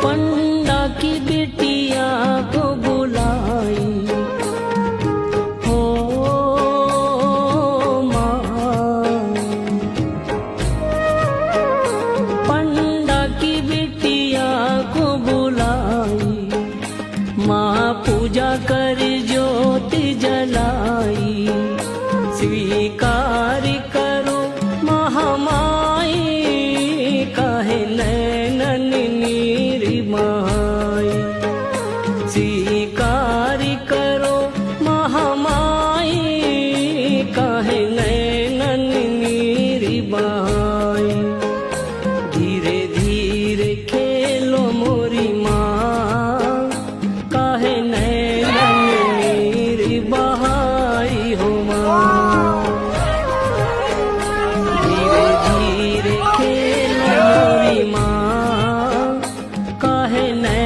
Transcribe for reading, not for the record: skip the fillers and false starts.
पंडा की बिटिया को बुलाई हो माँ, पंडा की बिटिया को बुलाई, माँ पूजा कर ज्योति जलाई, स्वीकार करो महामाई, काहे नैनन नीर माई, स्वीकार करो महामाई, काहे नैनन नीर माई। धीरे धीरे खेलो मोरी माँ, काहे नैनन नीर बहाई हो माँ। धीरे धीरे खेलो मोरी माँ, काहे नैनन